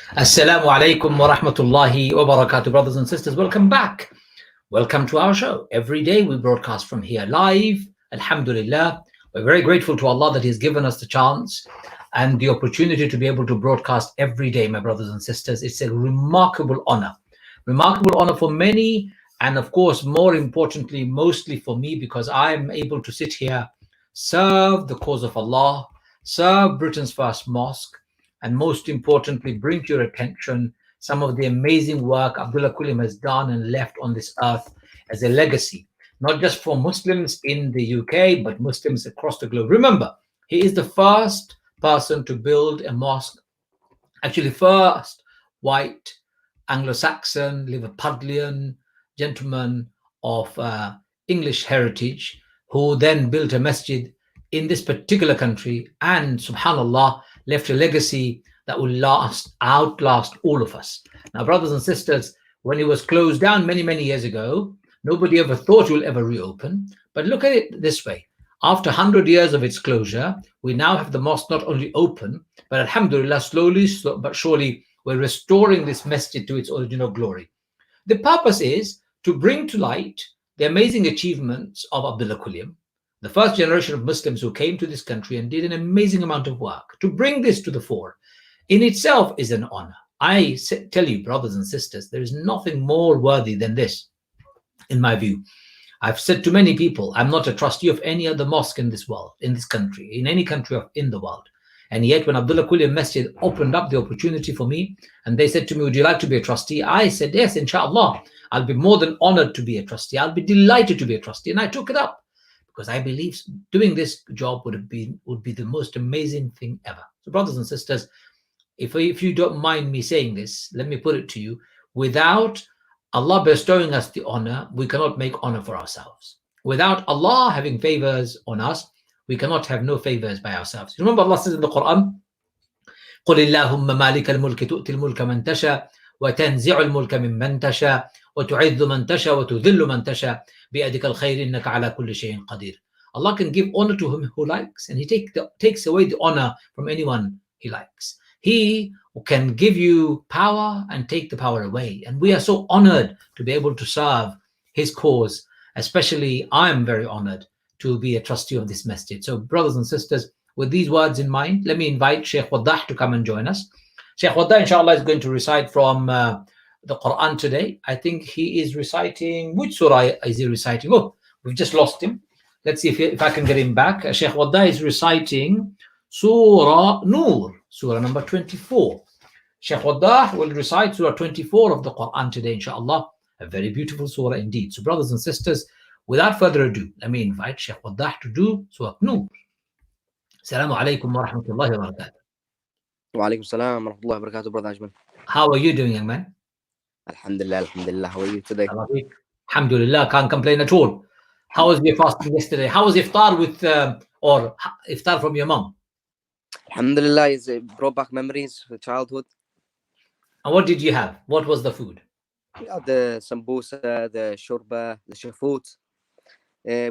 Assalamu alaikum wa rahmatullahi wa barakatuh, brothers and sisters. Welcome back. Welcome to our show. Every day we broadcast from here live. Alhamdulillah. We're very grateful to Allah that He's given us the chance and the opportunity to be able to broadcast every day, my brothers and sisters. It's a remarkable honor. Remarkable honor for many, and of course, more importantly, mostly for me, because I'm able to sit here, serve the cause of Allah, serve Britain's first mosque, and most importantly, bring to your attention some of the amazing work Abdullah Quilliam has done and left on this earth as a legacy, not just for Muslims in the UK, but Muslims across the globe. Remember, he is the first person to build a mosque, actually first white Anglo-Saxon, Liverpudlian gentleman of English heritage, who then built a masjid in this particular country, and subhanallah, left a legacy that will outlast all of us. Now, brothers and sisters, when it was closed down many years ago, nobody ever thought it will ever reopen. But look at it this way. After 100 years of its closure, we now have the mosque not only open, but alhamdulillah, slowly but surely, we're restoring this masjid to its original glory. The purpose is to bring to light the amazing achievements of Abdullah Quilliam, the first generation of Muslims who came to this country and did an amazing amount of work. To bring this to the fore in itself is an honor. I tell you, brothers and sisters, there is nothing more worthy than this, in my view. I've said to many people, I'm not a trustee of any other mosque in this world, in this country, in any country in the world. And yet when Abdullah Quilliam Masjid opened up the opportunity for me, and they said to me, would you like to be a trustee? I said, yes, inshallah. I'll be more than honored to be a trustee. I'll be delighted to be a trustee. And I took it up because I believe doing this job would be the most amazing thing ever. So brothers and sisters, if you don't mind me saying this, let me put it to you. Without Allah bestowing us the honor, we cannot make honor for ourselves. Without Allah having favors on us, we cannot have no favors by ourselves. Remember Allah says in the Quran, قُلِ اللَّهُمَّ مَالِكَ الْمُلْكِ تُؤْتِ الْمُلْكَ مَنْ تَشَاءُ وَتَنْزِعُ الْمُلْكَ مِمَّنْ تَشَاءُ وَتُعِزُّ مَنْ تَشَاءُ وَتُذِلُّ مَنْ تَشَاءُ بِيَدِكَ الْخَيْرُ إِنَّكَ عَلَى كُلِّ شَيْءٍ قَدِيرٌ. Allah can give honor to whom He likes, and He takes away the honor from anyone He likes. He can give you power and take the power away. And we are so honored to be able to serve His cause. Especially, I am very honored to be a trustee of this masjid. So, brothers and sisters, with these words in mind, let me invite Sheikh Waddah to come and join us. Sheikh Waddah, inshallah, is going to recite from the Quran today. I think he is reciting, which surah is he reciting? Oh, we've just lost him. Let's see if I can get him back. Sheikh Waddah is reciting Surah Nur, Surah number 24. Sheikh Waddah will recite Surah 24 of the Quran today, inshallah. A very beautiful surah indeed. So, brothers and sisters, without further ado, let me invite Sheikh Waddah to do Surah Nur. Assalamu alaikum wa rahmatullahi wa barakatuh. Wa alaikum salam wa rahmatullahi wa barakatuh, brother Ajman. How are you doing, young man? Alhamdulillah, alhamdulillah. How are you today? Alhamdulillah, can't complain at all. How was your fasting yesterday? How was iftar or iftar from your mom? Alhamdulillah, it brought back memories of childhood. And what did you have? What was the food? We had the sambusa, the shurba, the shafut,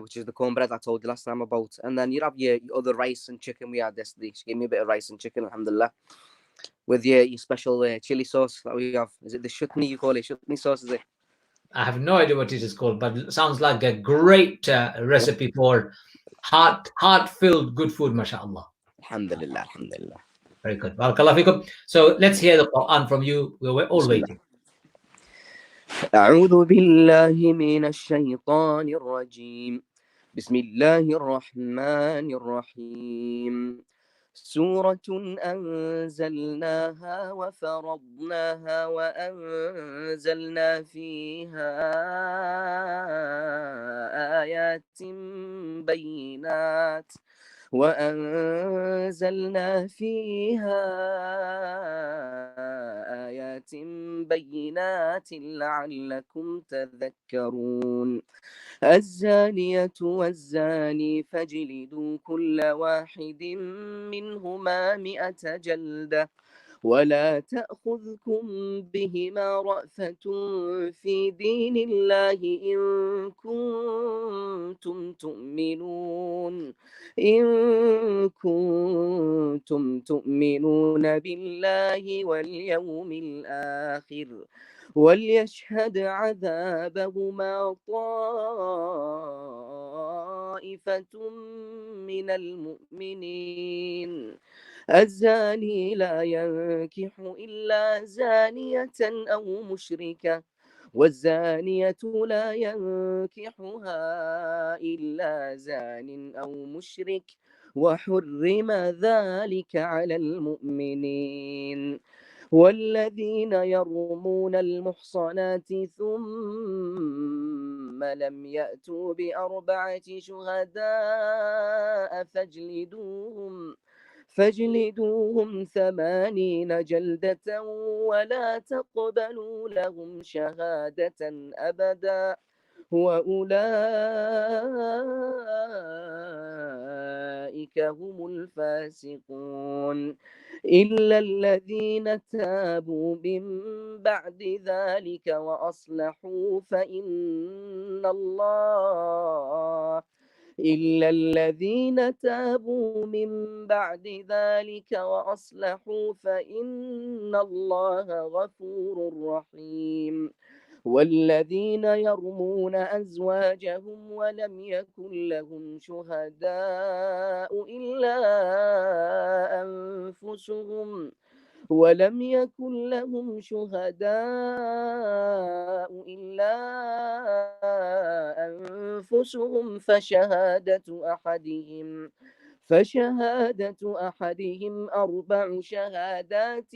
which is the cornbread I told you last time about. And then you have your other rice and chicken we had yesterday. She gave me a bit of rice and chicken, alhamdulillah. With your special chili sauce that we have. Is it the chutney you call it? Chutney sauce, is it? I have no idea what it is called, but it sounds like a great recipe for heart-filled good food, mashallah. Alhamdulillah, alhamdulillah. Very good. Barakallah fikum. So let's hear the Quran from you. We're all waiting. أعوذ بالله من الشيطان الرجيم. بسم الله الرحمن الرحيم. سورة أنزلناها وفرضناها وأنزلنا فيها آيات بينات لعلكم تذكرون. الزانية والزاني فاجلدوا كل واحد منهما 100 جلدة ولا تأخذكم بهما رأفة في دين الله إن كنتم تؤمنون بالله واليوم الآخر وليشهد عذابهما طائفة من المؤمنين. الزاني لا ينكح إلا زانية أو مشركة والزانية لا ينكحها إلا زان أو مشرك وحرم ذلك على المؤمنين. والذين يرمون المحصنات ثم لم يأتوا بأربعة شهداء فاجلدوهم 80 جلدة ولا تقبلوا لهم شهادة أبدا وأولئك هم الفاسقون. إلا الذين تابوا من بعد ذلك وأصلحوا فإن الله إلا الذين تابوا من بعد ذلك وأصلحوا فإن الله غفور رحيم. والذين يرمون أزواجهم ولم يكن لهم شهداء إلا أنفسهم فشهادة أحدهم 4 شهادات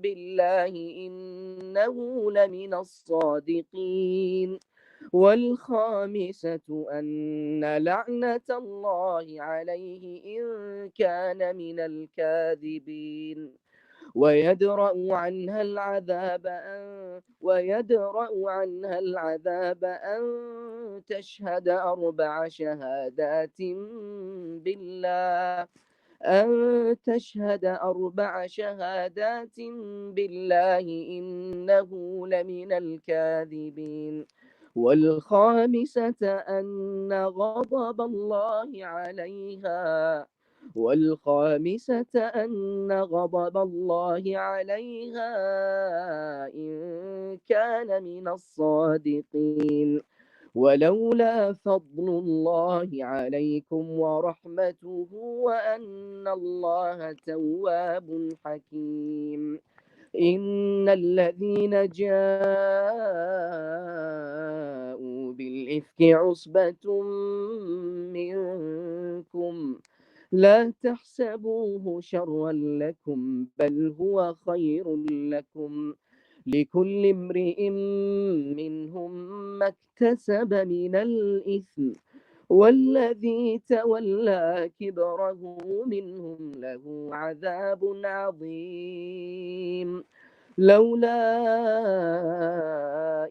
بالله إنه لمن الصادقين. والخامسة أن لعنة الله عليه إن كان من الكاذبين. ويدرأ عنها العذاب أن تشهد 4 شهادات بالله إنه لمن الكاذبين. والخامسة أن غضب الله عليها إن كان من الصادقين. ولولا فضل الله عليكم ورحمته وأن الله تواب حكيم. إن الذين جاءوا بالإفك عصبة منكم لا تحسبوه شرا لكم بل هو خير لكم لكل امرئ منهم ما اكتسب من الإثم والذي تولى كبره منهم له عذاب عظيم. لولا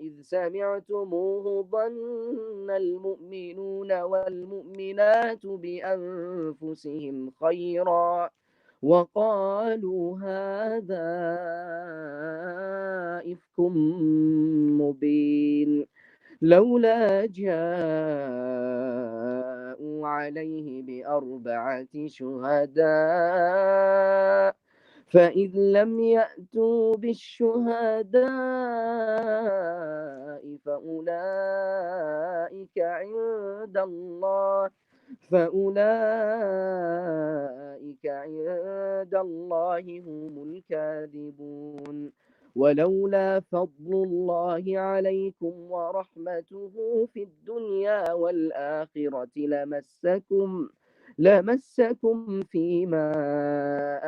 إذ سمعتموه ظن المؤمنون والمؤمنات بأنفسهم خيرا وقالوا هذا إفك مبين. لولا جاءوا عليه ب4 شهداء فإذ لم يأتوا بالشهداء فأولئك عند الله هم الكاذبون. ولولا فضل الله عليكم ورحمته في الدنيا والآخرة لمسكم فيما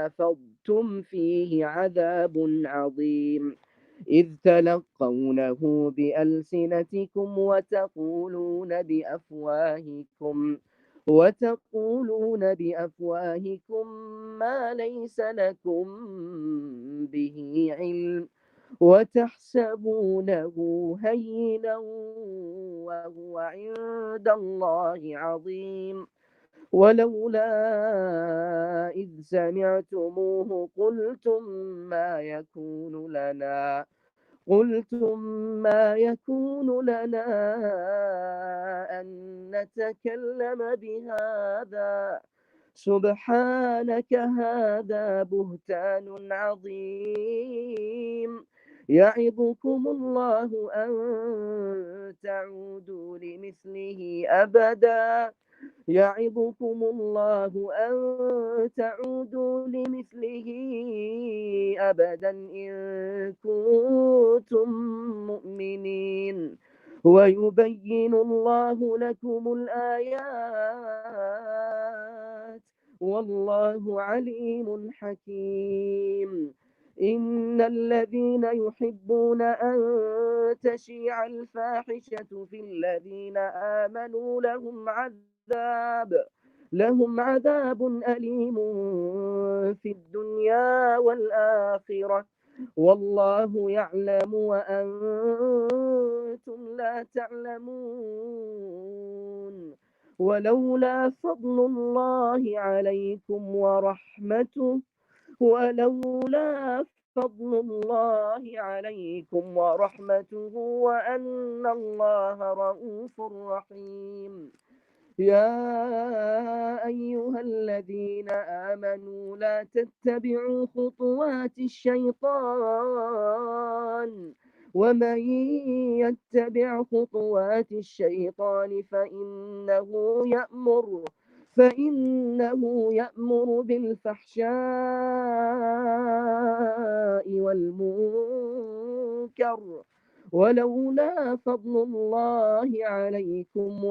أفضتم فيه عذاب عظيم إذ تلقونه بألسنتكم وتقولون بأفواهكم ما ليس لكم به علم وتحسبونه هينا وهو عند الله عظيم. ولولا إذ سمعتموه قلتم ما يكون لنا أن نتكلم بهذا سبحانك هذا بهتان عظيم يعظكم الله أن تعودوا لمثله أبدا يعظكم الله أن تعودوا لمثله أبدا إن كنتم مؤمنين ويبين الله لكم الآيات والله عليم حكيم إن الذين يحبون أن تشيع الفاحشة في الذين آمنوا لهم عذاب أليم في الدنيا والآخرة والله يعلم وأنتم لا تعلمون ولولا فضل الله عليكم ورحمته وأن الله رؤوف رحيم يا أيها الذين آمنوا لا تتبعوا خطوات الشيطان ومن يتبع خطوات الشيطان فإنه يأمر بالفحشاء والمنكر ولولا فضل الله عليكم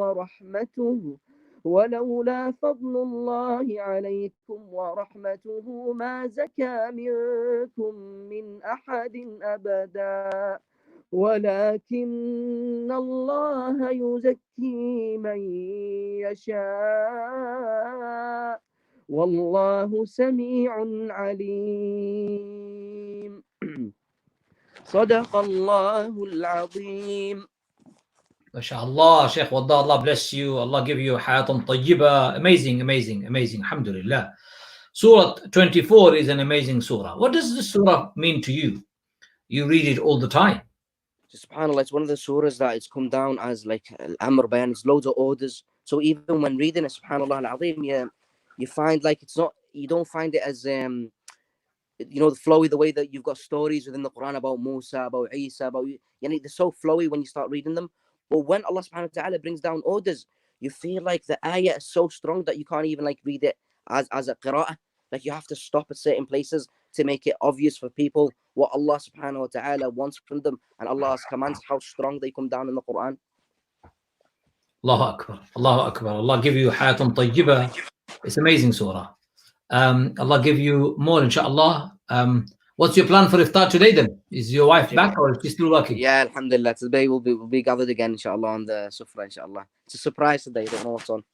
ورحمته ما زكى منكم من أحد أبدا ولكن الله يزكي من يشاء والله سميع عليم صدق الله العظيم. MashaAllah, Sheikh Wadda, Allah bless you. Allah give you hayatan tayyiba. Amazing, amazing, amazing. Alhamdulillah. Surah 24 is an amazing surah. What does this surah mean to you? You read it all the time. SubhanAllah, it's one of the surahs that it's come down as like Al-Amr Bayan. It's loads of orders. So even when reading it, SubhanAllah al-Azim, you find like you don't find it as the flowy, the way that you've got stories within the Quran about Musa, about Isa, they're so flowy when you start reading them. But when Allah subhanahu wa ta'ala brings down orders, you feel like the ayah is so strong that you can't even like read it as a qira'ah. Like you have to stop at certain places to make it obvious for people what Allah subhanahu wa ta'ala wants from them and Allah's commands, how strong they come down in the Quran. Allahu Akbar, Allahu Akbar. Allah give you hayatan tayyiba. It's amazing surah. Allah give you more, inshallah. What's your plan for iftar today then? Is your wife back or is she still working? Yeah, alhamdulillah. Today we'll be gathered again, inshallah, on the sufra, inshallah. It's a surprise today. I don't know what's on.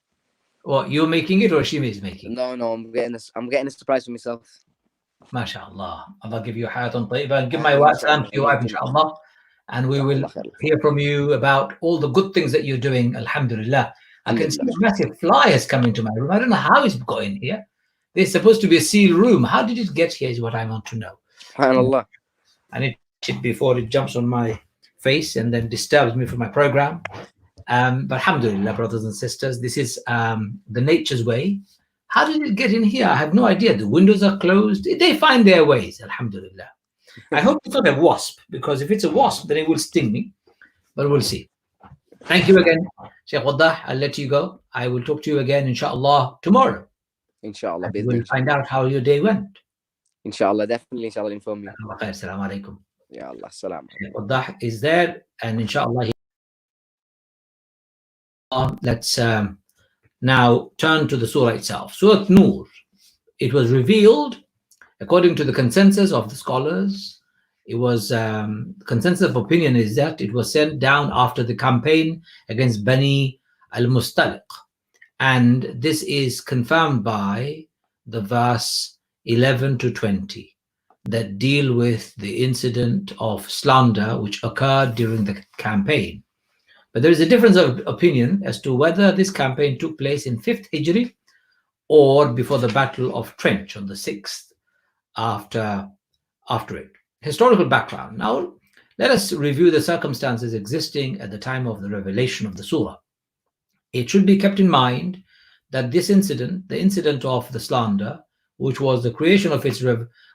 What, you're making it or she is making? No, I'm getting a surprise for myself. MashaAllah. Allah give you hayatan tayyiba. And give my wife salam to your wife, inshallah. And we will hear from you about all the good things that you're doing, alhamdulillah. I can see a massive fly has come into my room. I don't know how it's got in here. There's supposed to be a sealed room. How did it get here is what I want to know. SubhanAllah. I need it before it jumps on my face and then disturbs me from my program. But alhamdulillah, brothers and sisters, this is the nature's way. How did it get in here? I have no idea. The windows are closed. They find their ways, alhamdulillah. I hope it's not a wasp, because if it's a wasp, then it will sting me. But we'll see. Thank you again, Sheikh Waddah. I'll let you go. I will talk to you again, inshallah, tomorrow. Inshallah. We'll find out how your day went. Inshallah, definitely, inshallah, inform me. Assalamu alaikum. Ya Allah, salam. Sheikh Waddah is there, and inshallah, let's now turn to the surah itself. Surah Nur. It was revealed, according to the consensus of the scholars, it was consensus of opinion is that it was sent down after the campaign against Bani al-Mustaliq. And this is confirmed by the verse 11 to 20 that deal with the incident of slander which occurred during the campaign. But there is a difference of opinion as to whether this campaign took place in 5th Hijri or before the Battle of Trench on the 6th after it. Historical background. Now, let us review the circumstances existing at the time of the revelation of the surah. It should be kept in mind that this incident, the incident of the slander, which was the creation of its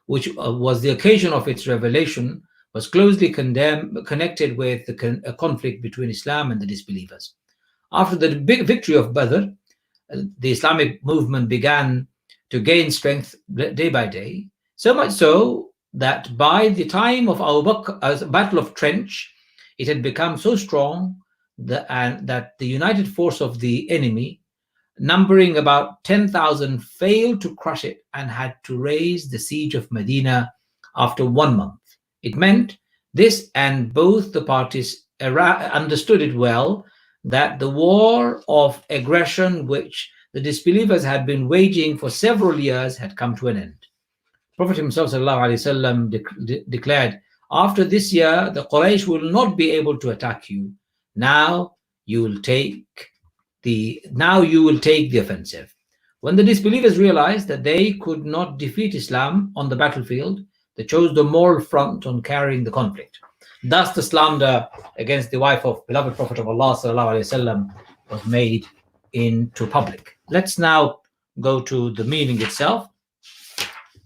which was the occasion of its revelation, was closely connected with a conflict between Islam and the disbelievers. After the big victory of Badr, the Islamic movement began to gain strength day by day, so much so that by the time of Abu Bakr's Battle of Trench, it had become so strong that the united force of the enemy, numbering about 10,000, failed to crush it and had to raise the siege of Medina after 1 month. It meant this, and both the parties understood it well, that the war of aggression which the disbelievers had been waging for several years had come to an end. Prophet himself declared, after this year, the Quraysh will not be able to attack you. Now you will take the offensive. When the disbelievers realized that they could not defeat Islam on the battlefield, they chose the moral front on carrying the conflict. Thus, the slander against the wife of beloved Prophet of Allah was made into public. Let's now go to the meaning itself.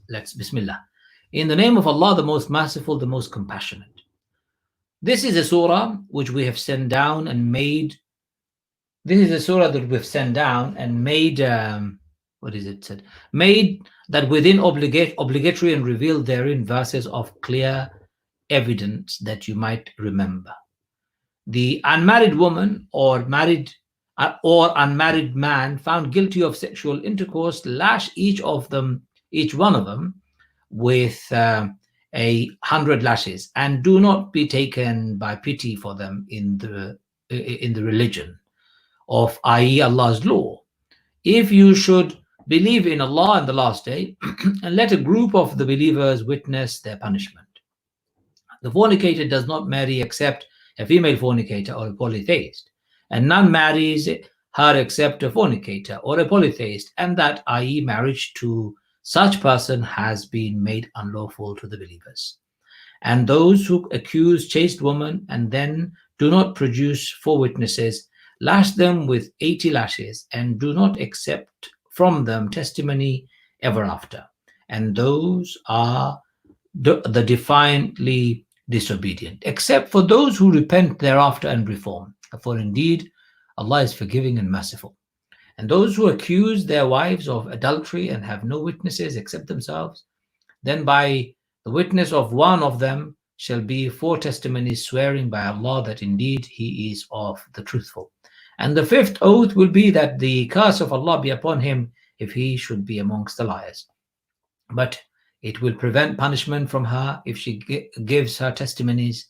Let's Bismillah. In the name of Allah, the most merciful, the most compassionate. This is a surah which we have sent down and made. This is a surah that we've sent down and made. What is it said? Made that within obligatory and revealed therein verses of clear evidence that you might remember. The unmarried woman or unmarried man found guilty of sexual intercourse, lash each one of them with 100 lashes, and do not be taken by pity for them in the religion of, i.e., Allah's law. If you should believe in Allah and the last day, and let a group of the believers witness their punishment. The fornicator does not marry except a female fornicator or a polytheist, and none marries her except a fornicator or a polytheist, and that, i.e., marriage to such person has been made unlawful to the believers. And those who accuse chaste women and then do not produce 4 witnesses, lash them with 80 lashes, and do not accept from them testimony ever after. And those are the defiantly disobedient, except for those who repent thereafter and reform. For indeed, Allah is forgiving and merciful. And those who accuse their wives of adultery and have no witnesses except themselves, then by the witness of one of them shall be 4 testimonies swearing by Allah that indeed he is of the truthful. And the 5th oath will be that the curse of Allah be upon him if he should be amongst the liars. But it will prevent punishment from her if she gives her testimonies,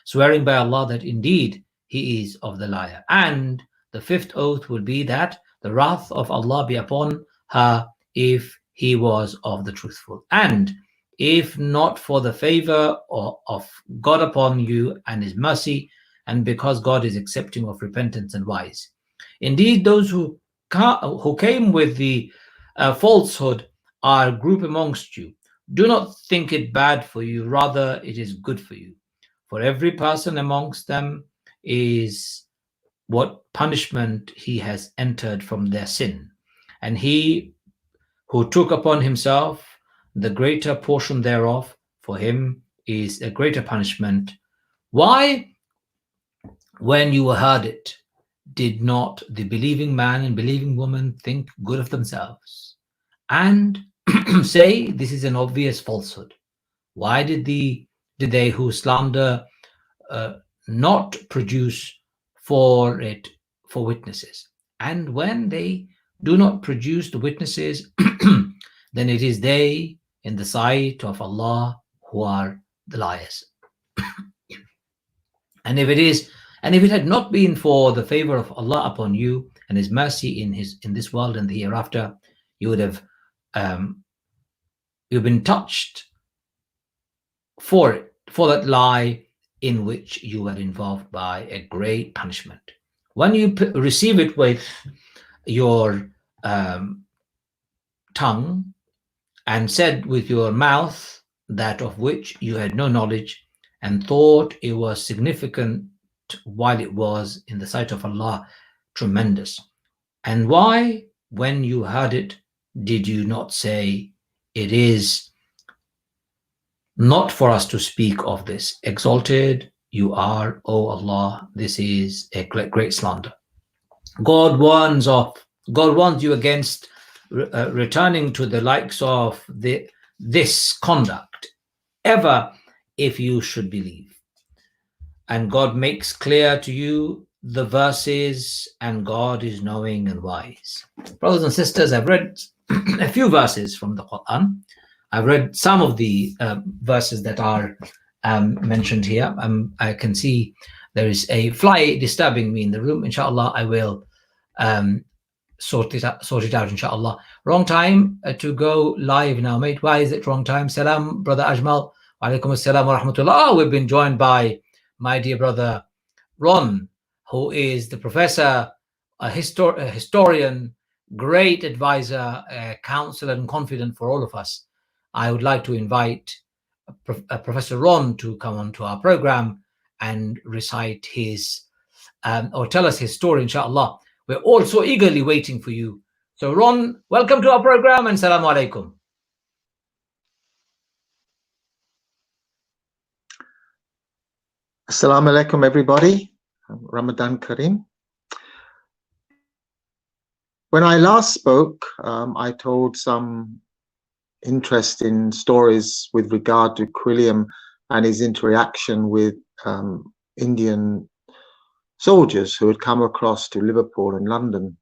swearing by Allah that indeed he is of the liar. And the 5th oath will be that the wrath of Allah be upon her if he was of the truthful. And if not for the favor of God upon you and his mercy, and because God is accepting of repentance and wise. Indeed, those who came with the falsehood are a group amongst you. Do not think it bad for you, rather it is good for you. For every person amongst them is what punishment he has entered from their sin. And he who took upon himself the greater portion thereof, for him is a greater punishment. Why, when you heard it, did not the believing man and believing woman think good of themselves and say this is an obvious falsehood? Why did they who slander not produce for witnesses? And when they do not produce the witnesses, then it is they in the sight of Allah who are the liars. And if it had not been for the favor of Allah upon you and his mercy in this world and the hereafter, you would have you've been touched for that lie in which you were involved by a great punishment. When you receive it with your tongue and said with your mouth that of which you had no knowledge, and thought it was significant while it was in the sight of Allah tremendous. And why, when you heard it, did you not say, it is not for us to speak of this? Exalted you are, O Allah, this is a great slander. God warns you against returning to the likes of this conduct, ever if you should believe. And God makes clear to you the verses, and God is knowing and wise. Brothers and sisters, I've read a few verses from the Quran. I've read some of the verses that are mentioned here. I can see there is a fly disturbing me in the room. Inshallah, I will sort it out, inshallah. Wrong time to go live now, mate. Why is it wrong time? Salam, brother Ajmal. Wa alaikum assalam wa rahmatullah. Oh, we've been joined by my dear brother Ron, who is the professor, a historian, great advisor, counselor, and confidant for all of us. I would like to invite Professor Ron to come onto our program and recite his or tell us his story, inshallah. We're all so eagerly waiting for you. So Ron, welcome to our program, and salam alaikum. Assalamu alaikum, everybody. Ramadan Kareem. When I last spoke, I told some interesting stories with regard to Quilliam and his interaction with Indian soldiers who had come across to Liverpool and London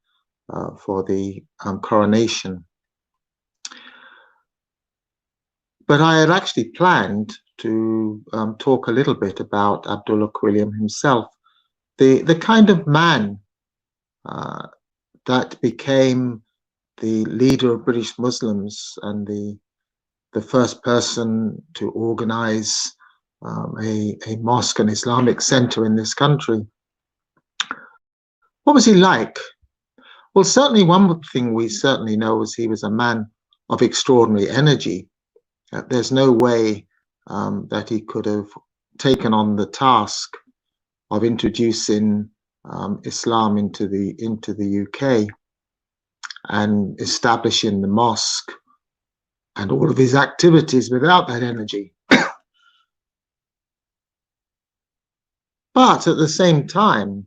for the coronation. But I had actually planned to talk a little bit about Abdullah Quilliam himself, the kind of man that became the leader of British Muslims and the first person to organize a mosque and Islamic center in this country. What was he like? Well, certainly one thing we certainly know is he was a man of extraordinary energy. There's no way that he could have taken on the task of introducing Islam into the UK and establishing the mosque and all of his activities without that energy. But at the same time,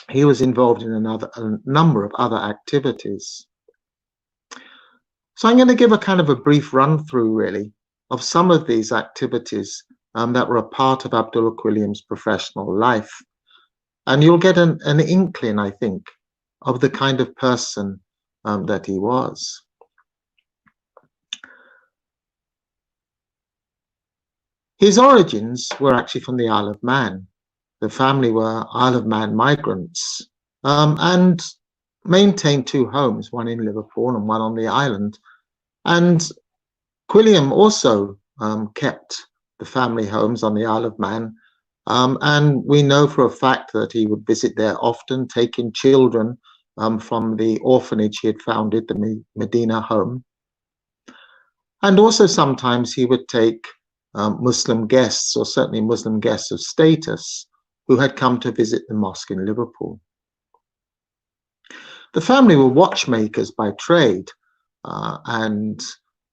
he was involved in a number of other activities. So I'm going to give a kind of a brief run through, really, of some of these activities that were a part of Abdullah Quilliam's professional life. And you'll get an inkling, I think, of the kind of person that he was. His origins were actually from the Isle of Man. The family were Isle of Man migrants and maintained two homes, one in Liverpool and one on the island. And Quilliam also kept the family homes on the Isle of Man. And we know for a fact that he would visit there often, taking children from the orphanage he had founded, the Medina home. And also sometimes he would take Muslim guests, or certainly Muslim guests of status, who had come to visit the mosque in Liverpool. The family were watchmakers by trade and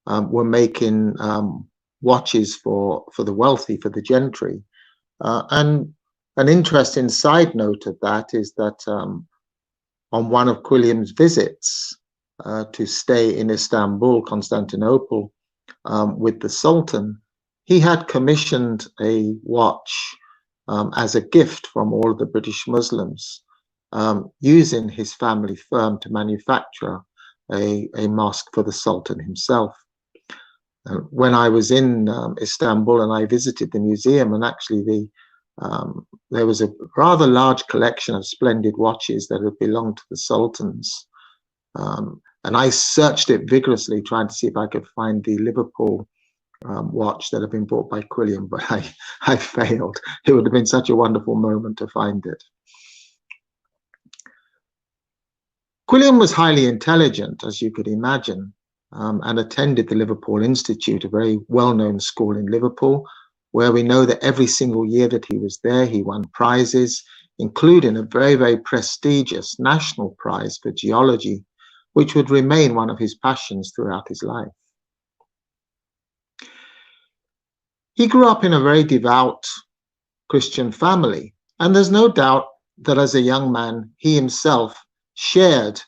were making watches for the wealthy, for the gentry. And an interesting side note of that is that on one of Quilliam's visits to stay in Istanbul, Constantinople, with the Sultan, he had commissioned a watch as a gift from all of the British Muslims, using his family firm to manufacture a mosque for the Sultan himself. When I was in Istanbul and I visited the museum, and actually there was a rather large collection of splendid watches that had belonged to the Sultans. And I searched it vigorously, trying to see if I could find the Liverpool watch that had been bought by Quilliam, but I failed. It would have been such a wonderful moment to find it. Quilliam was highly intelligent, as you could imagine, and attended the Liverpool Institute, a very well-known school in Liverpool, where we know that every single year that he was there, he won prizes, including a very, very prestigious national prize for geology, which would remain one of his passions throughout his life. He grew up in a very devout Christian family, and there's no doubt that as a young man, he himself shared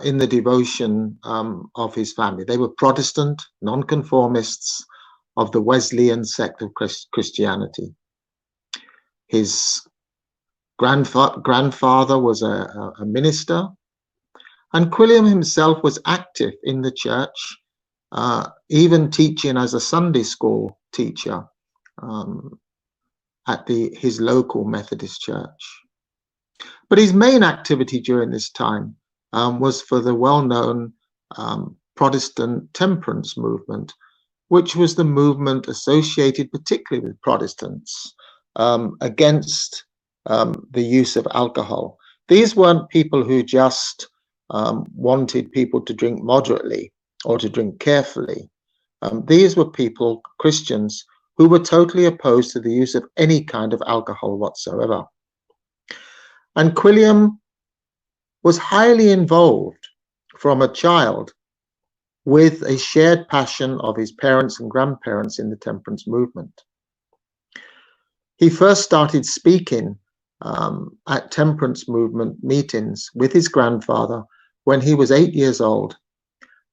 in the devotion of his family. They were Protestant, nonconformists of the Wesleyan sect of Christianity. His grandfather was a minister, and Quilliam himself was active in the church, even teaching as a Sunday school teacher at his local Methodist church. But his main activity during this time was for the well-known Protestant temperance movement, which was the movement associated particularly with Protestants against the use of alcohol. These weren't people who just wanted people to drink moderately or to drink carefully. These were people, Christians, who were totally opposed to the use of any kind of alcohol whatsoever. And Quilliam was highly involved from a child with a shared passion of his parents and grandparents in the temperance movement. He first started speaking at temperance movement meetings with his grandfather when he was 8 years old.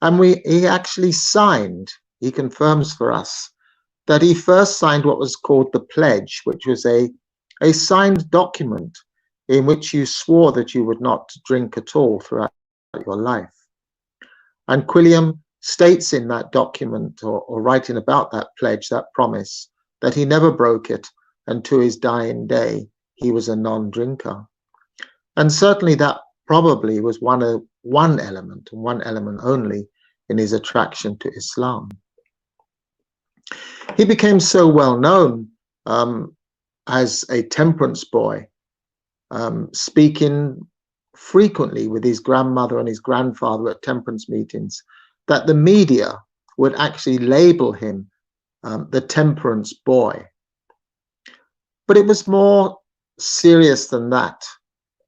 And he actually signed, he confirms for us, that he first signed what was called the pledge, which was a signed document in which you swore that you would not drink at all throughout your life. And Quilliam states in that document, or writing about that pledge, that promise, that he never broke it, and to his dying day, he was a non-drinker. And certainly that probably was one element, and one element only, in his attraction to Islam. He became so well known as a temperance boy, speaking frequently with his grandmother and his grandfather at temperance meetings, that the media would actually label him the temperance boy. But it was more serious than that,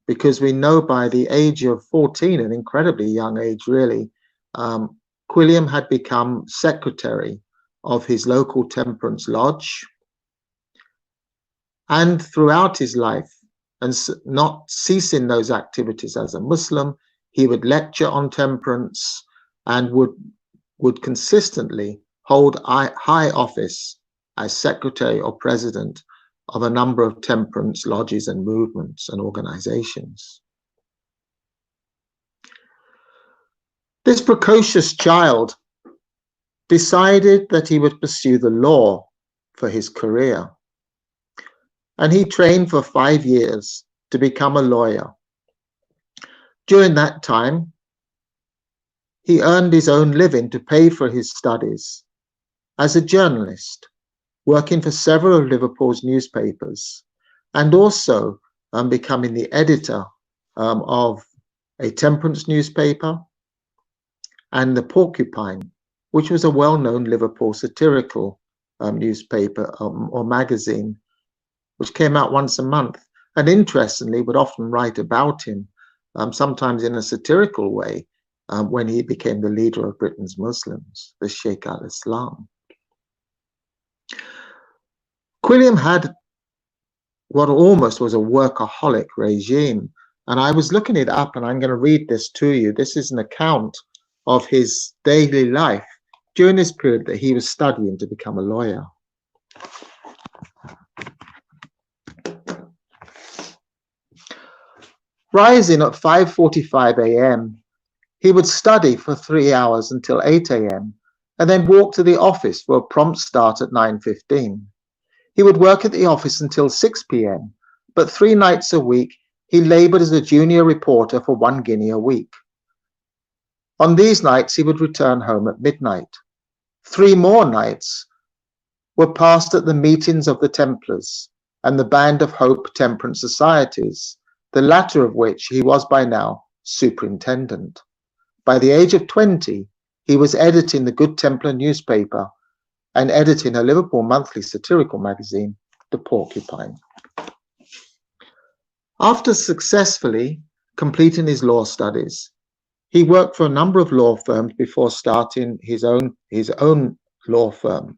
because we know by the age of 14, an incredibly young age really, Quilliam had become secretary of his local temperance lodge. And throughout his life, and not ceasing those activities as a Muslim, he would lecture on temperance and would consistently hold high office as secretary or president of a number of temperance lodges and movements and organizations. This precocious child decided that he would pursue the law for his career, and he trained for 5 years to become a lawyer. During that time, he earned his own living to pay for his studies as a journalist, working for several of Liverpool's newspapers, and also becoming the editor of a temperance newspaper and the Porcupine, which was a well-known Liverpool satirical newspaper or magazine, which came out once a month, and interestingly would often write about him, sometimes in a satirical way, when he became the leader of Britain's Muslims, the Sheikh al-Islam. Quilliam had what almost was a workaholic regime, and I was looking it up, and I'm going to read this to you. This is an account of his daily life during this period that he was studying to become a lawyer. Rising at 5:45 a.m., he would study for 3 hours until 8 a.m. and then walk to the office for a prompt start at 9:15. He would work at the office until 6 p.m., but 3 nights a week he labored as a junior reporter for 1 guinea a week. On these nights he would return home at midnight. 3 more nights were passed at the meetings of the Templars and the Band of Hope Temperance Societies, the latter of which he was by now superintendent. By the age of 20, he was editing the Good Templar newspaper and editing a Liverpool monthly satirical magazine, The Porcupine. After successfully completing his law studies, he worked for a number of law firms before starting his own law firm.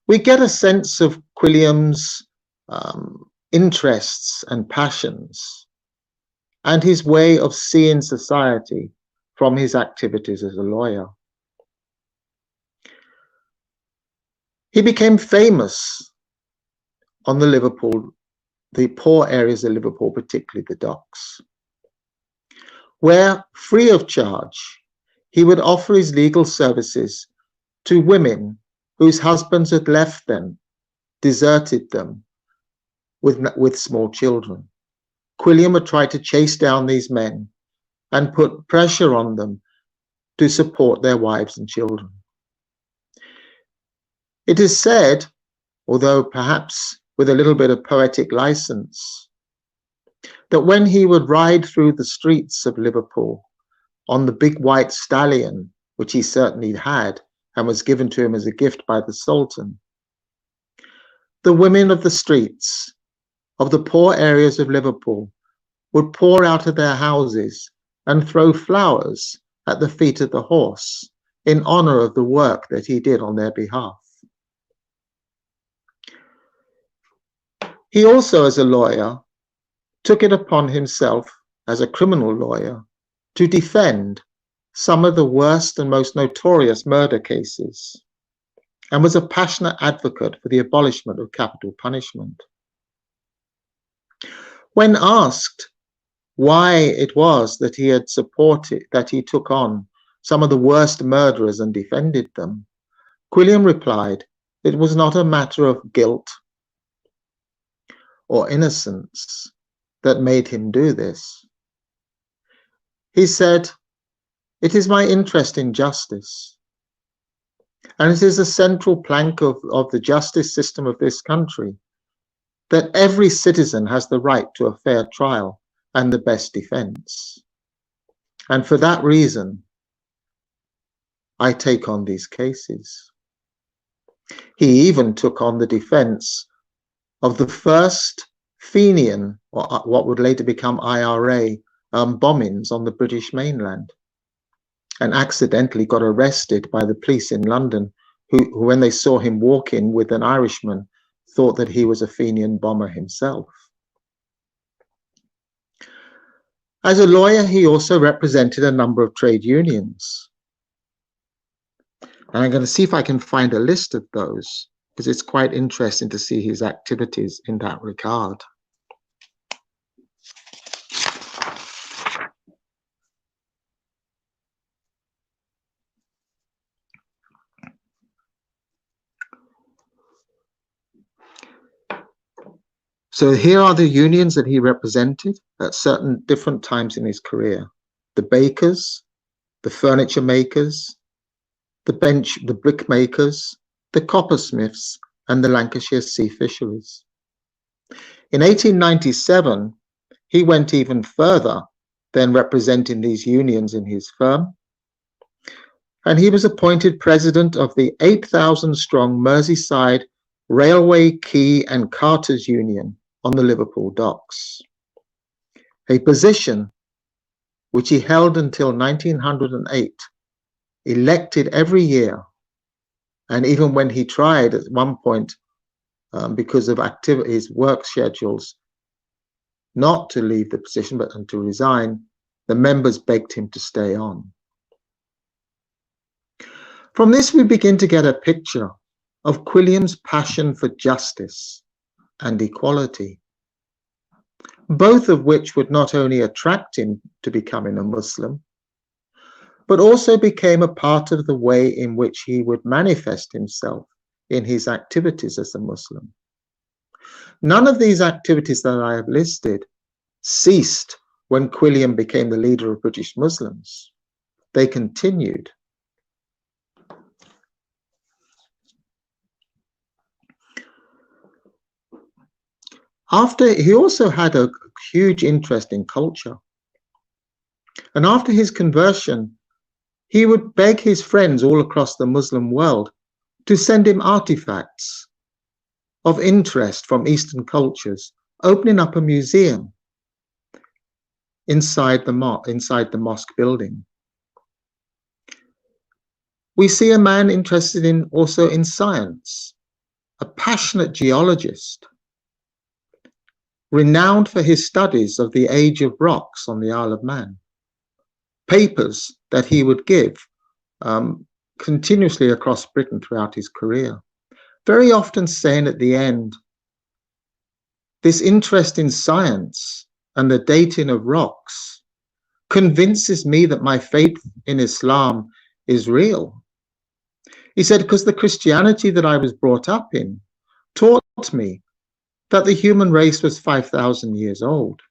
We get a sense of Quilliam's interests and passions and his way of seeing society from his activities as a lawyer. He became famous on the poor areas of Liverpool, particularly the docks, where, free of charge, he would offer his legal services to women whose husbands had left them, deserted them, with small children. Quilliam would try to chase down these men and put pressure on them to support their wives and children. It is said, although perhaps with a little bit of poetic license, that when he would ride through the streets of Liverpool on the big white stallion, which he certainly had and was given to him as a gift by the Sultan, the women of the streets of the poor areas of Liverpool would pour out of their houses and throw flowers at the feet of the horse in honor of the work that he did on their behalf. He also, as a lawyer, took it upon himself, as a criminal lawyer, to defend some of the worst and most notorious murder cases, and was a passionate advocate for the abolishment of capital punishment. When asked why it was that he had supported, that he took on some of the worst murderers and defended them, Quilliam replied, it was not a matter of guilt or innocence that made him do this. He said, it is my interest in justice, and it is a central plank of the justice system of this country that every citizen has the right to a fair trial and the best defense. And for that reason, I take on these cases. He even took on the defense of the first Fenian, or what would later become IRA, bombings on the British mainland, and accidentally got arrested by the police in London, who, when they saw him walk in with an Irishman, thought that he was a Fenian bomber himself. As a lawyer, he also represented a number of trade unions. And I'm going to see if I can find a list of those, because it's quite interesting to see his activities in that regard. So here are the unions that he represented at certain different times in his career. The bakers, the furniture makers, the brick makers, the coppersmiths, and the Lancashire Sea Fisheries. In 1897, he went even further than representing these unions in his firm, and he was appointed president of the 8,000-strong Merseyside Railway Quay and Carters Union on the Liverpool docks, a position which he held until 1908, elected every year, and even when he tried at one point, because of his work schedules, not to leave the position but to resign, the members begged him to stay on. From this we begin to get a picture of Quilliam's passion for justice and equality, both of which would not only attract him to becoming a Muslim, but also became a part of the way in which he would manifest himself in his activities as a Muslim. None of these activities that I have listed ceased when Quilliam became the leader of British Muslims. They continued. He also had a huge interest in culture, And after his conversion, he would beg his friends all across the Muslim world to send him artifacts of interest from Eastern cultures, opening up a museum inside the mosque building. We see a man interested also in science, a passionate geologist, renowned for his studies of the age of rocks on the Isle of Man, papers that he would give continuously across Britain throughout his career, very often saying at the end, this interest in science and the dating of rocks convinces me that my faith in Islam is real. He said, because the Christianity that I was brought up in taught me that the human race was 5,000 years old.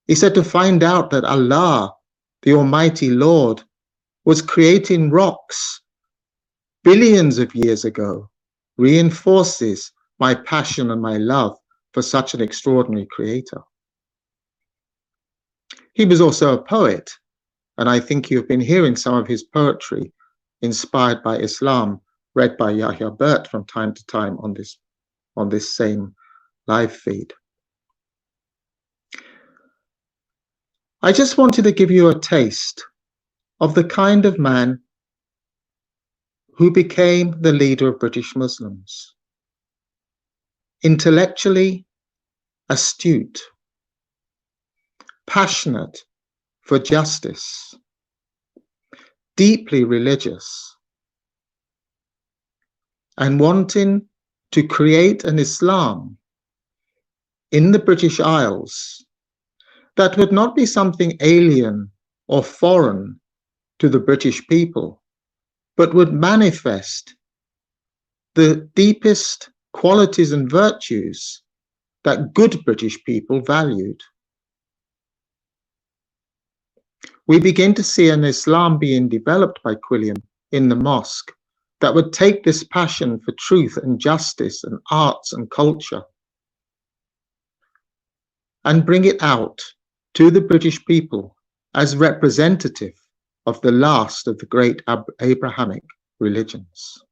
He said, to find out that Allah, the Almighty Lord, was creating rocks billions of years ago reinforces my passion and my love for such an extraordinary creator. He was also a poet, and I think you've been hearing some of his poetry inspired by Islam, read by Yahya Burt from time to time on this same live feed. I just wanted to give you a taste of the kind of man who became the leader of British Muslims. Intellectually astute, passionate for justice, deeply religious, and wanting to create an Islam in the British Isles that would not be something alien or foreign to the British people, but would manifest the deepest qualities and virtues that good British people valued. We begin to see an Islam being developed by Quilliam in the mosque that would take this passion for truth and justice and arts and culture and bring it out to the British people as representative of the last of the great Abrahamic religions.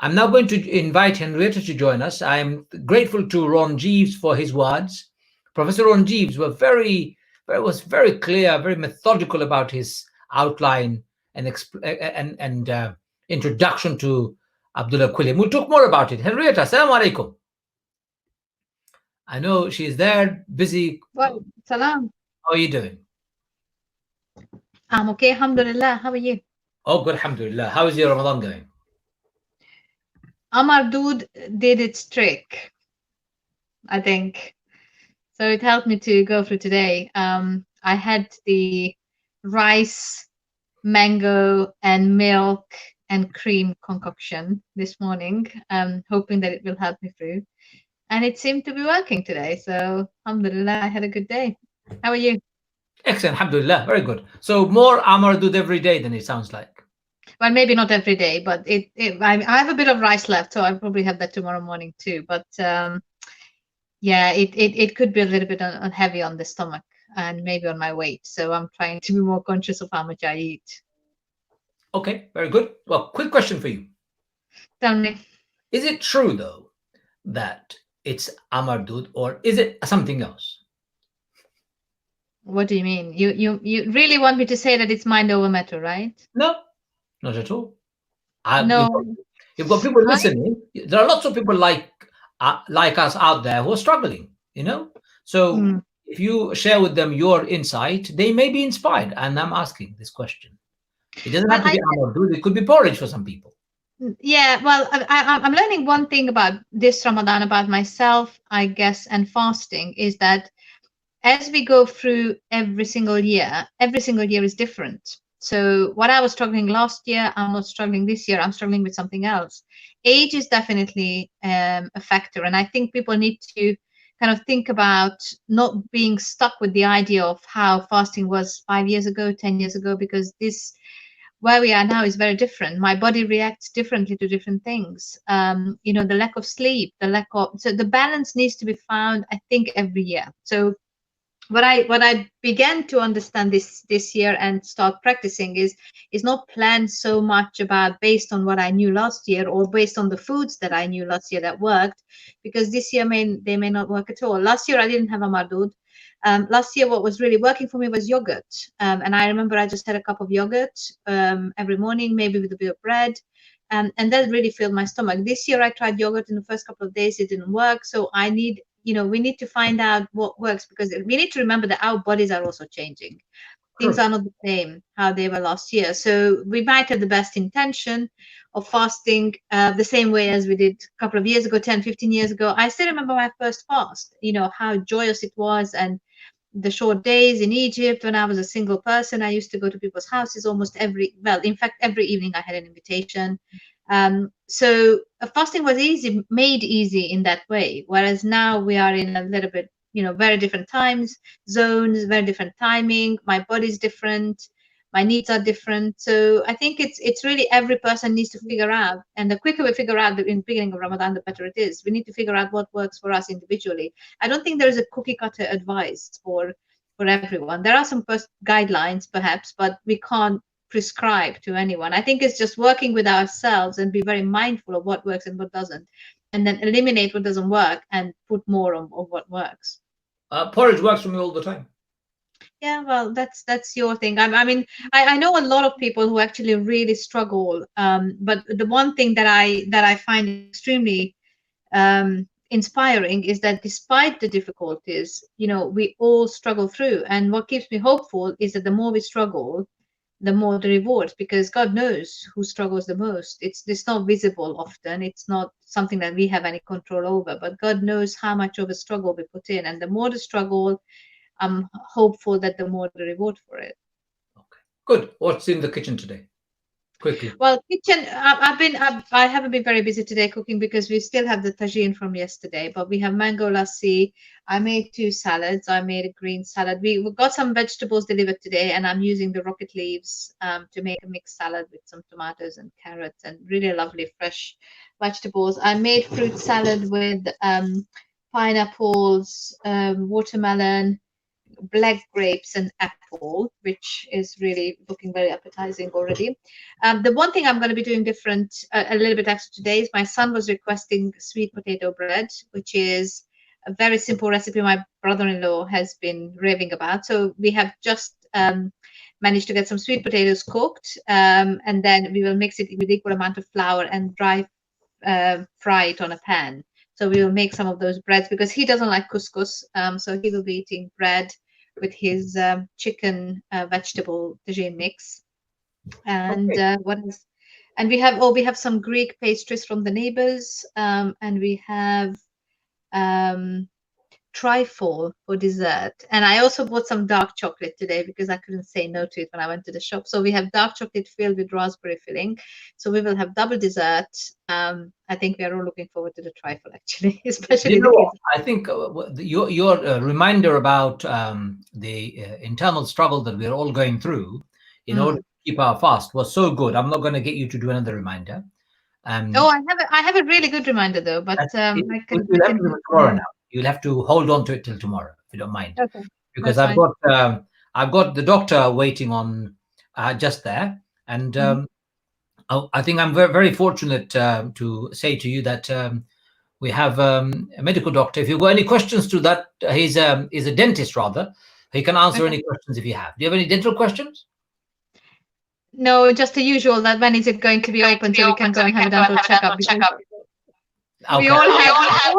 I'm now going to invite Henrietta to join us. I'm grateful to Ron Jeeves for his words. Professor Ron Jeeves was very clear, very methodical about his outline and introduction to Abdullah Quilliam. We'll talk more about it. Henrietta, assalamu alaikum. I know she's there, busy. Well, salam. How are you doing? I'm okay, alhamdulillah. How are you? Oh, good, alhamdulillah. How is your Ramadan going? Amar Dood did its trick, I think. So it helped me to go through today. I had the rice, mango, and milk and cream concoction this morning, hoping that it will help me through. And it seemed to be working today. So alhamdulillah, I had a good day. How are you? Excellent, alhamdulillah. Very good. So more Amar Dood every day than it sounds like. Well, maybe not every day, but I have a bit of rice left, so I'll probably have that tomorrow morning too. But yeah, it could be a little bit heavy on the stomach and maybe on my weight. So I'm trying to be more conscious of how much I eat. Okay, very good. Well, quick question for you. Tell me. Is it true though that it's Amar Dood, or is it something else? What do you mean? You really want me to say that it's mind over matter, right? No, not at all. No. You've got people listening. There are lots of people like us out there who are struggling, you know? So if you share with them your insight, they may be inspired. And I'm asking this question. It doesn't have to be Amar Dood. It could be porridge for some people. Yeah, well, I'm learning one thing about this Ramadan, about myself, I guess, and fasting, is that as we go through every single year is different. So what I was struggling last year, I'm not struggling this year. I'm struggling with something else. age is definitely a factor, and I think people need to kind of think about not being stuck with the idea of how fasting was 5 years ago, 10 years ago, because this where we are now is very different. My body reacts differently to different things. The lack of sleep, so the balance needs to be found, I think, every year. So what I began to understand this year and start practicing is not plan so much about based on what I knew last year or based on the foods that I knew last year that worked, because this year they may not work at all. Last year I didn't have a mardud. Last year what was really working for me was yogurt, and I remember I just had a cup of yogurt every morning, maybe with a bit of bread. And that really filled my stomach. This year I tried yogurt in the first couple of days, it didn't work. So we need to find out what works, because we need to remember that our bodies are also changing. Things are not the same how they were last year. So we might have the best intention of fasting the same way as we did a couple of years ago, 10, 15 years ago. I still remember my first fast, how joyous it was, and the short days in Egypt when I was a single person. I used to go to people's houses almost in fact, every evening I had an invitation. So fasting was made easy in that way. Whereas now we are in a little bit, very different times, zones, very different timing. My body's different. My needs are different. So I think it's really every person needs to figure out. And the quicker we figure out in the beginning of Ramadan, the better it is. We need to figure out what works for us individually. I don't think there is a cookie cutter advice for everyone. There are some guidelines perhaps, but we can't prescribe to anyone. I think it's just working with ourselves and be very mindful of what works and what doesn't, and then eliminate what doesn't work and put more of what works. Porridge works for me all the time. Yeah, well, that's your thing. I know a lot of people who actually really struggle. But the one thing that I find extremely inspiring is that despite the difficulties, we all struggle through. And what keeps me hopeful is that the more we struggle, the more the rewards, because God knows who struggles the most. It's not visible often. It's not something that we have any control over, but God knows how much of a struggle we put in. And the more the struggle, I'm hopeful that the more the reward for it. Okay, good. What's in the kitchen today? Quickly. Well, kitchen, I haven't been very busy today cooking because we still have the tagine from yesterday, but we have mango lassi. I made 2 salads. I made a green salad. We got some vegetables delivered today, and I'm using the rocket leaves to make a mixed salad with some tomatoes and carrots and really lovely fresh vegetables. I made fruit salad with pineapples, watermelon, black grapes, and apple, which is really looking very appetizing already. The one thing I'm going to be doing different, a little bit extra today, is my son was requesting sweet potato bread, which is a very simple recipe my brother-in-law has been raving about. So we have just managed to get some sweet potatoes cooked, and then we will mix it with equal amount of flour and dry fry it on a pan. So we will make some of those breads because he doesn't like couscous. So he will be eating bread with his chicken vegetable tagine mix. And what else? And we have some Greek pastries from the neighbors, and we have trifle for dessert. And I also bought some dark chocolate today because I couldn't say no to it when I went to the shop. So we have dark chocolate filled with raspberry filling. So we will have double dessert. I think we are all looking forward to the trifle, actually, especially the kids. I think your reminder about the internal struggle that we're all going through in order to keep our fast was so good. I'm not going to get you to do another reminder. I have a really good reminder though, but you'll have to do it tomorrow now. You'll have to hold on to it till tomorrow, if you don't mind. Okay. Because I've got the doctor waiting on just there, and I think I'm very, very fortunate to say to you that we have a medical doctor. If you've got any questions to that, he's a dentist rather. He can answer any questions if you have. Do you have any dental questions? No, just the usual. That when is it going to be open so we can go and have a dental checkup? Okay. We all have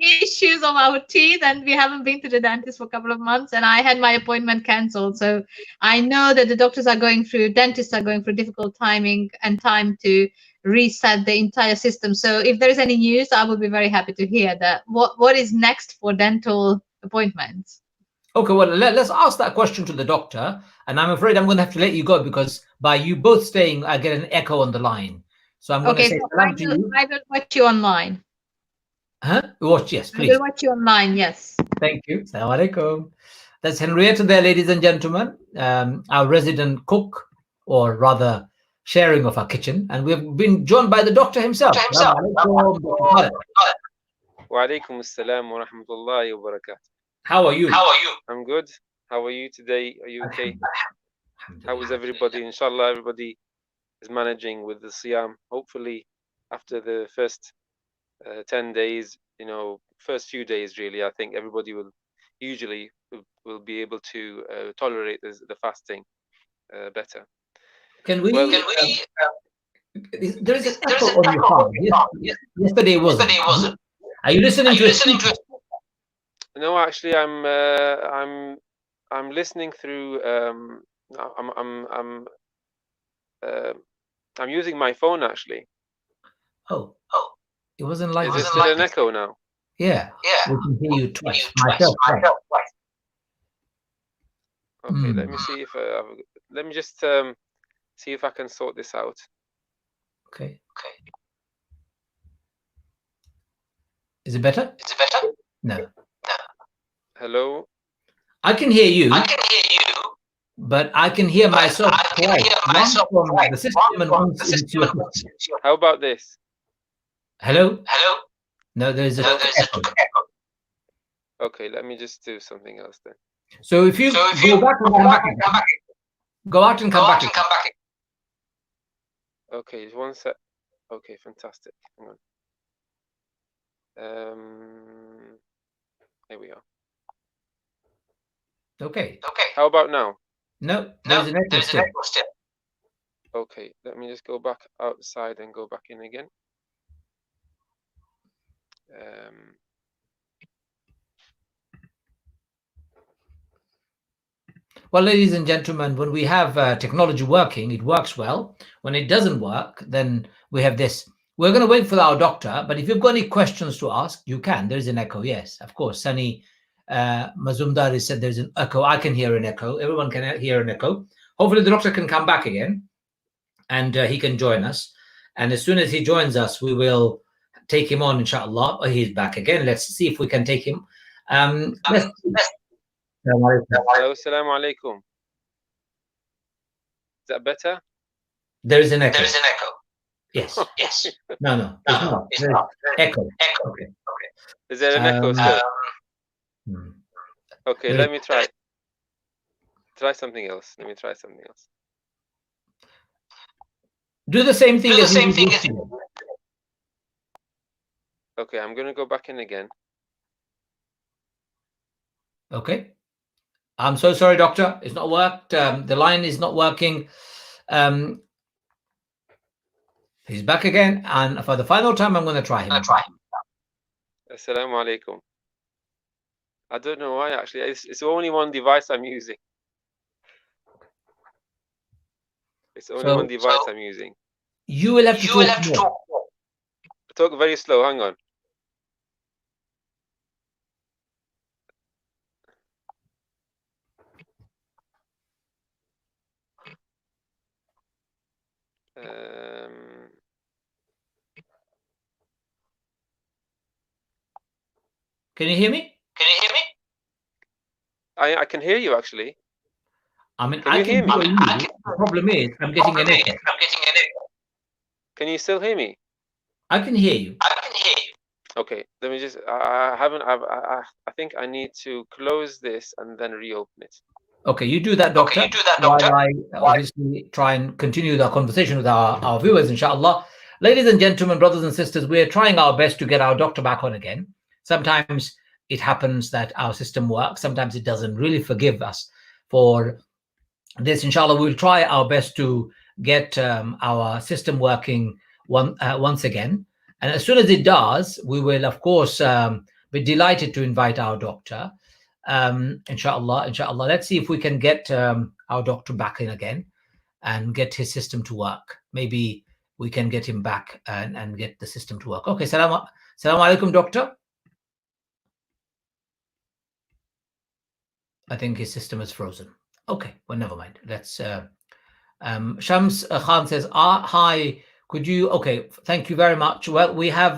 issues of our teeth, and we haven't been to the dentist for a couple of months. And I had my appointment cancelled, so I know that the dentists are going through difficult time to reset the entire system. So if there is any news, I would be very happy to hear that. What is next for dental appointments? Okay, well, let's ask that question to the doctor. And I'm afraid I'm going to have to let you go because by you both staying, I get an echo on the line. So I'm going to Okay, say so salam to you. I will watch you online. Huh? Watch, yes, I please. will watch you online, yes. Thank you. Assalamu alaikum. That's Henrietta there, ladies and gentlemen, our resident cook, or rather sharing of our kitchen. And we've been joined by the doctor himself. Assalamu alaikum, Dr. Khalid. Wa alaikum assalam wa rahmatullahi wa barakatuh. How are you? I'm good. How are you today? Are you okay? Alhamdulillah. How is everybody? Inshallah, everybody is managing with the Siyam. Hopefully, after the first 10 days, first few days, really, I think everybody will usually will be able to tolerate the fasting better. Can we? Well, There is an echo on your phone. Yesterday wasn't. Are you listening to it? No, actually, I'm listening through. I'm using my phone actually. Oh, it wasn't like Is this. it still an echo now? Yeah, we can hear you twice. Myself twice. Okay, let me see if let me just see if I can sort this out. Okay. Is it better? No. Hello. I can hear you. But I can hear myself twice. Once from the system and once into your system. How about this? Hello? No, there is a echo. Okay, let me just do something else then. So if you go back and come back, go out and come back. Okay, one sec. Okay, fantastic. Hang on. Here we are. Okay. How about now? No, there's an echo still. Okay, let me just go back outside and go back in again. Well, ladies and gentlemen, when we have technology working, it works well. When it doesn't work, then we have this. We're going to wait for our doctor, but if you've got any questions to ask, you can. There is an echo, yes, of course. Sunny Mazumdar said there's an echo. I can hear an echo. Everyone can hear an echo. Hopefully the doctor can come back again and he can join us. And as soon as he joins us, we will take him on, inshallah. Oh, he's back again. Let's see if we can take him. Hello, assalamu alaikum. Is that better? There is an echo. Yes. No, it's not. Echo. Okay. Is there an echo still? Okay, let me try something else. Do the same thing as Okay, I'm going to go back in again. Okay. I'm so sorry, doctor. It's not worked. The line is not working. He's back again. And for the final time, I'm going to try him. Assalamu alaikum. I don't know why, actually. It's only one device I'm using. You will have to talk more. Talk very slow. Hang on. Can you hear me? I can hear you, actually. I mean, Can you hear me? The problem is, I'm getting an echo. Can you still hear me? I can hear you. Okay, let me just. I think I need to close this and then reopen it. Okay, you do that, doctor. While I obviously try and continue the conversation with our viewers, inshallah. Ladies and gentlemen, brothers and sisters, we're trying our best to get our doctor back on again. Sometimes it happens that our system works. Sometimes it doesn't. Really forgive us for this. Inshallah, we'll try our best to get our system working once again. And as soon as it does, we will, of course, be delighted to invite our doctor. Inshallah. Let's see if we can get our doctor back in again and get his system to work. Maybe we can get him back and get the system to work. Okay, salam alaikum, doctor. I think his system is frozen. Okay, well, never mind. Let's. Shams Khan says, hi, Could you? Okay, thank you very much. Well, we have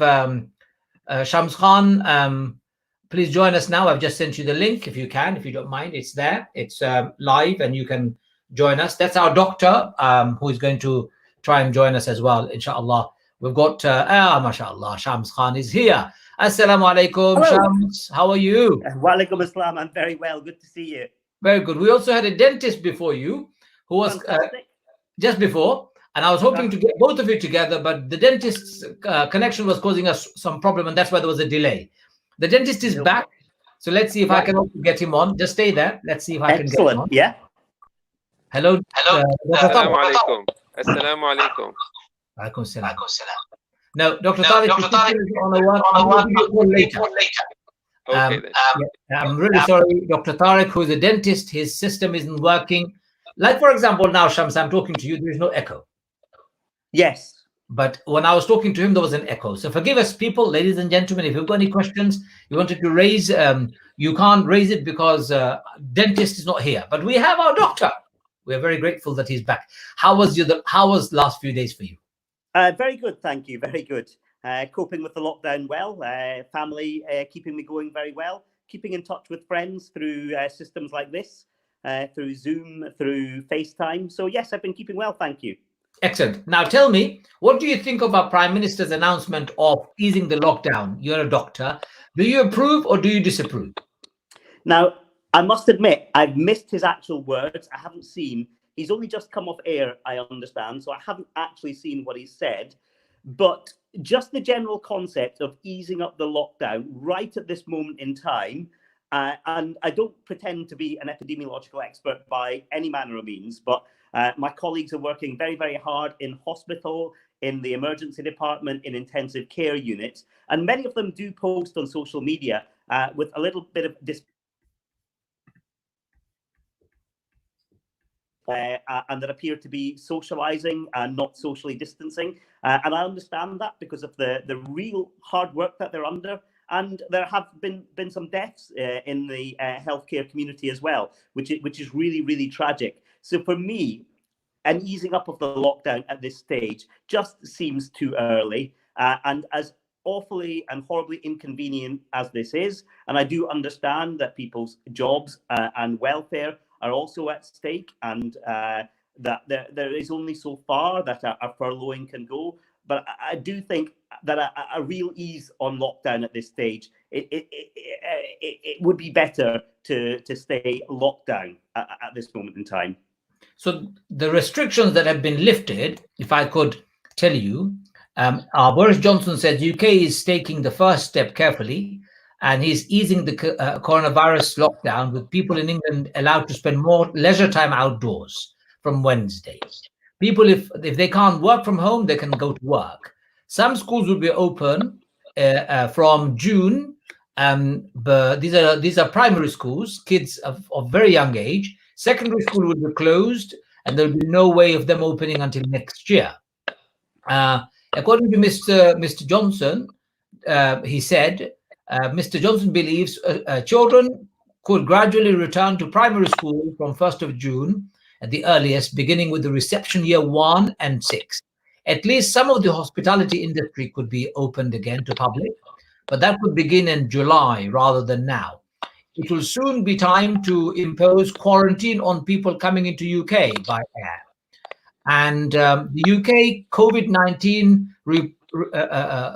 Shams Khan. Please join us now. I've just sent you the link if you can, if you don't mind. It's there. It's live, and you can join us. That's our doctor who is going to try and join us as well, inshallah. We've got mashallah, Shams Khan is here. Assalamu alaikum, Hello. Shams. How are you? Walaikum assalam. I'm very well. Good to see you. Very good. We also had a dentist before you who was just before, and I was hoping to get both of you together, but the dentist's connection was causing us some problem, and that's why there was a delay. The dentist is back, so let's see if I can also get him on. Just stay there. Let's see if I can get him on. Yeah. Hello. Assalamu alaikum. Assalamu alaikum. Alaikum salam. No, Dr. Tariq is on a one later. Okay, I'm really sorry, Dr. Tariq, who is a dentist, his system isn't working. Like, for example, now, Shams, I'm talking to you, there is no echo. Yes. But when I was talking to him, there was an echo. So forgive us, people, ladies and gentlemen, if you've got any questions you wanted to raise, you can't raise it because dentist is not here. But we have our doctor. We're very grateful that he's back. How was last few days for you? Very good, thank you. Very good. Coping with the lockdown well. Family keeping me going very well. Keeping in touch with friends through systems like this, through Zoom, through FaceTime. So yes, I've been keeping well, thank you. Excellent. Now tell me, what do you think of our Prime Minister's announcement of easing the lockdown? You're a doctor. Do you approve or do you disapprove? Now, I must admit, I've missed his actual words. I haven't seen. He's only just come off air, I understand, so I haven't actually seen what he said. But just the general concept of easing up the lockdown right at this moment in time, and I don't pretend to be an epidemiological expert by any manner of means, but my colleagues are working very, very hard in hospital, in the emergency department, in intensive care units, and many of them do post on social media with a little bit of and that appear to be socializing and not socially distancing. And I understand that because of the real hard work that they're under. And there have been some deaths in the healthcare community as well, which is really, really tragic. So for me, an easing up of the lockdown at this stage just seems too early. And as awfully and horribly inconvenient as this is, and I do understand that people's jobs and welfare are also at stake, and that there is only so far that a furloughing can go. But I do think that a real ease on lockdown at this stage, it would be better to stay locked down at this moment in time. So the restrictions that have been lifted, if I could tell you, Boris Johnson says UK is taking the first step carefully, and he's easing the coronavirus lockdown with people in England allowed to spend more leisure time outdoors from Wednesday. People, if they can't work from home, they can go to work. Some schools will be open from June, but these are primary schools, kids of very young age. Secondary school will be closed, and there will be no way of them opening until next year. According to Mr. Johnson, he said, Mr. Johnson believes children could gradually return to primary school from 1st of June at the earliest, beginning with the reception year 1 and 6. At least some of the hospitality industry could be opened again to public, but that could begin in July rather than now. It will soon be time to impose quarantine on people coming into UK by air. And the UK COVID-19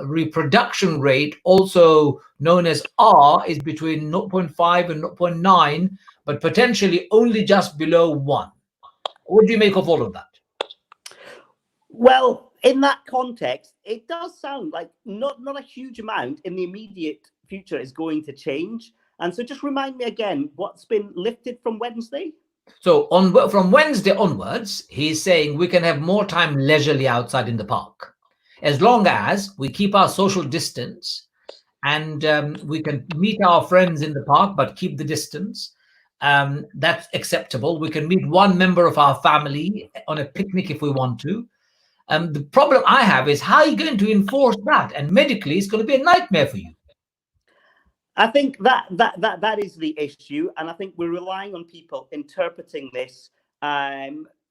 reproduction rate, also known as R, is between 0.5 and 0.9, but potentially only just below 1. What do you make of all of that? Well, in that context, it does sound like not a huge amount in the immediate future is going to change. And so just remind me again, what's been lifted from Wednesday? So from Wednesday onwards, he's saying we can have more time leisurely outside in the park, as long as we keep our social distance and we can meet our friends in the park, but keep the distance. That's acceptable. We can meet one member of our family on a picnic if we want to. The problem I have is how are you going to enforce that? And medically, it's going to be a nightmare for you. I think that is the issue, and I think we're relying on people interpreting this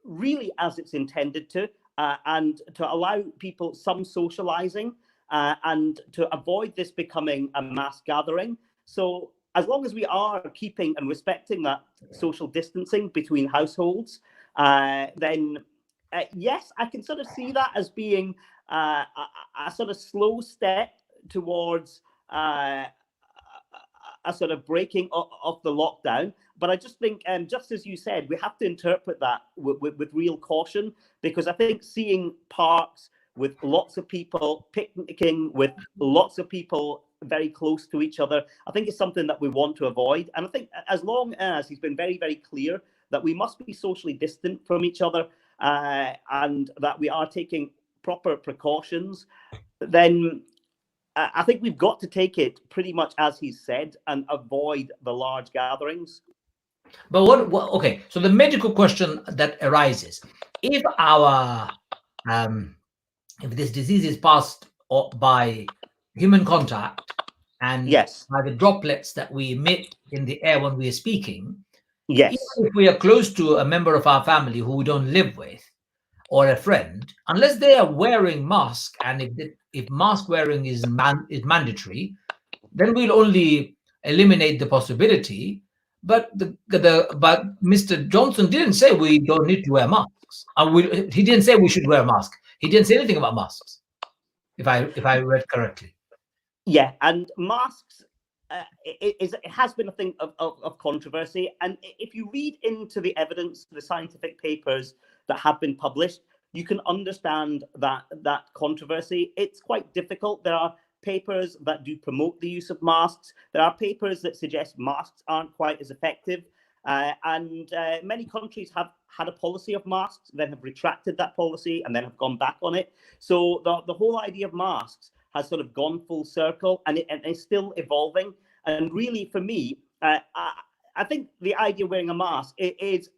really as it's intended to. and to allow people some socializing and to avoid this becoming a mass gathering. So as long as we are keeping and respecting that social distancing between households, then yes, I can sort of see that as being a sort of slow step towards a sort of breaking of the lockdown. But I just think, just as you said, we have to interpret that with real caution, because I think seeing parks with lots of people picnicking, with lots of people very close to each other, I think it's something that we want to avoid. And I think as long as he's been very, very clear that we must be socially distant from each other, and that we are taking proper precautions, then I think we've got to take it pretty much as he's said and avoid the large gatherings. But what okay, so the medical question that arises, if our if this disease is passed by human contact and Yes. by the droplets that we emit in the air when we are speaking, Yes. even if we are close to a member of our family who we don't live with or a friend, unless they are wearing mask, and if mask wearing is mandatory, then we'll only eliminate the possibility. But but Mr. Johnson didn't say we don't need to wear masks. He didn't say we should wear masks. He didn't say anything about masks, if I read correctly. Yeah, and masks, it has been a thing of controversy. And if you read into the evidence, the scientific papers that have been published, you can understand that controversy. It's quite difficult. There are papers that do promote the use of masks. There are papers that suggest masks aren't quite as effective. And many countries have had a policy of masks, then have retracted that policy and then have gone back on it. So the whole idea of masks has sort of gone full circle, and it's still evolving. And really, for me, I think the idea of wearing a mask is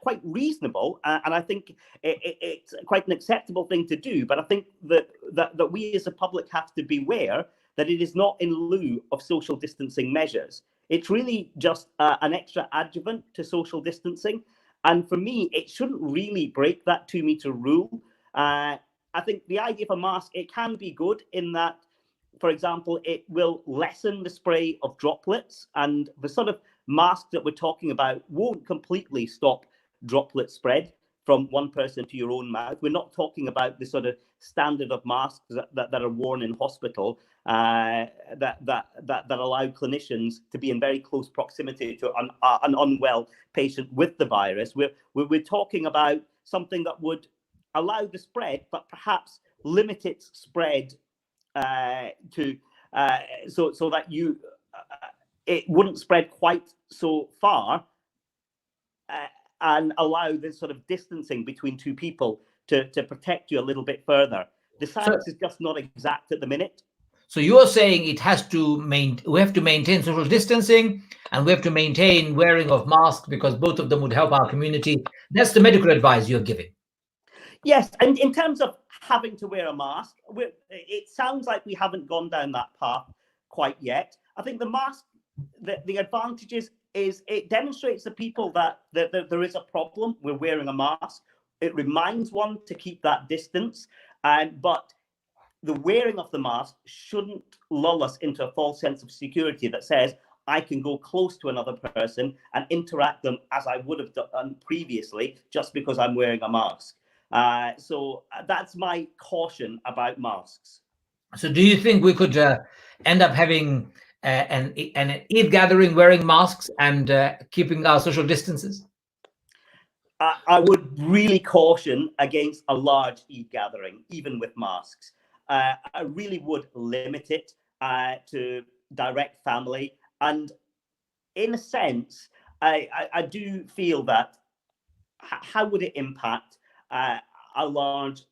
quite reasonable, and I think it's quite an acceptable thing to do. But I think that we as a public have to beware that it is not in lieu of social distancing measures. It's really just an extra adjuvant to social distancing. And for me, it shouldn't really break that 2-meter rule. I think the idea of a mask, it can be good in that, for example, it will lessen the spray of droplets, and the sort of mask that we're talking about won't completely stop droplet spread from one person to your own mouth. We're not talking about the sort of standard of masks that are worn in hospital that allow clinicians to be in very close proximity to an unwell patient with the virus. We're talking about something that would allow the spread, but perhaps limit its spread so that it wouldn't spread quite so far, and allow this sort of distancing between two people to protect you a little bit further. The science is just not exact at the minute. So you're saying we have to maintain social distancing, and we have to maintain wearing of masks, because both of them would help our community. That's the medical advice you're giving. Yes, and in terms of having to wear a mask, it sounds like we haven't gone down that path quite yet. I think the mask, the advantages is it demonstrates to people that there is a problem with wearing a mask. It reminds one to keep that distance, but the wearing of the mask shouldn't lull us into a false sense of security that says, I can go close to another person and interact them as I would have done previously just because I'm wearing a mask. So that's my caution about masks. So do you think we could end up having an Eid gathering wearing masks and keeping our social distances? I would really caution against a large Eid gathering, even with masks. I really would limit it to direct family. And in a sense, I do feel that how would it impact a large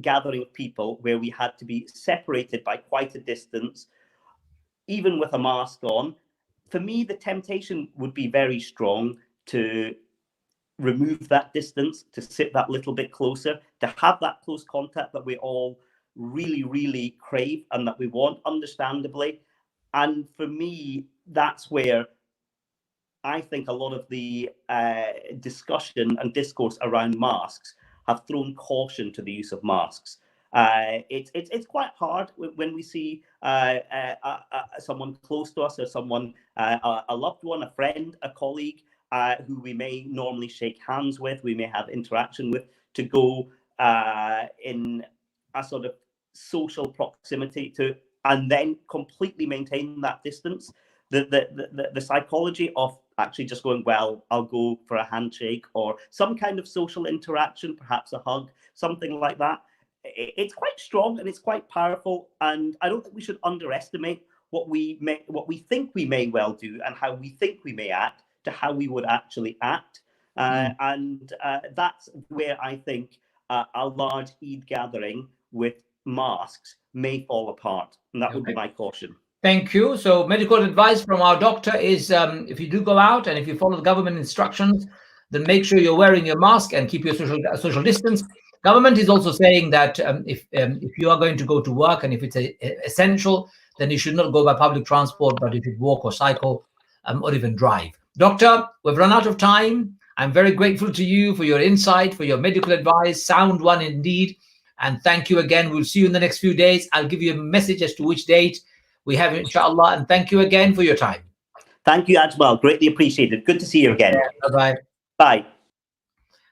gathering of people where we had to be separated by quite a distance, even with a mask on? For me, the temptation would be very strong to remove that distance, to sit that little bit closer, to have that close contact that we all really, really crave and that we want, understandably. And for me, that's where I think a lot of the discussion and discourse around masks have thrown caution to the use of masks. It's quite hard when we see someone close to us, or someone, a loved one, a friend, a colleague, who we may normally shake hands with, we may have interaction with, to go in a sort of social proximity to, and then completely maintain that distance. The psychology of actually just going, well, I'll go for a handshake or some kind of social interaction, perhaps a hug, something like that. It's quite strong and it's quite powerful, and I don't think we should underestimate what we think we may well do and how we think we may act to how we would actually act. And that's where I think a large Eid gathering with masks may fall apart, and that would be my caution. Thank you. So medical advice from our doctor is, if you do go out and if you follow the government instructions, then make sure you're wearing your mask and keep your social distance. Government is also saying that if you are going to go to work and if it's essential, then you should not go by public transport, but if you walk or cycle or even drive. Doctor, we've run out of time. I'm very grateful to you for your insight, for your medical advice, sound one indeed. And thank you again. We'll see you in the next few days. I'll give you a message as to which date we have, inshallah. And thank you again for your time. Thank you as well. Greatly appreciated. Good to see you again. Yeah, bye-bye. Bye.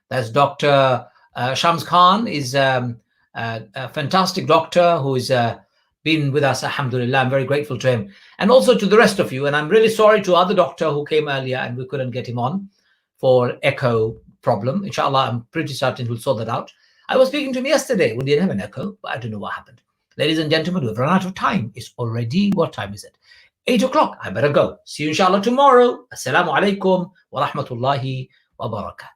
That's Dr. Shams Khan, is a fantastic doctor who is been with us, alhamdulillah. I'm very grateful to him. And also to the rest of you. And I'm really sorry to other doctor who came earlier and we couldn't get him on for echo problem. Inshallah, I'm pretty certain we'll sort that out. I was speaking to him yesterday. We didn't have an echo, but I don't know what happened. Ladies and gentlemen, we've run out of time. It's already, what time is it? 8 o'clock. I better go. See you inshallah tomorrow. Assalamu alaikum wa rahmatullahi wa barakatuh.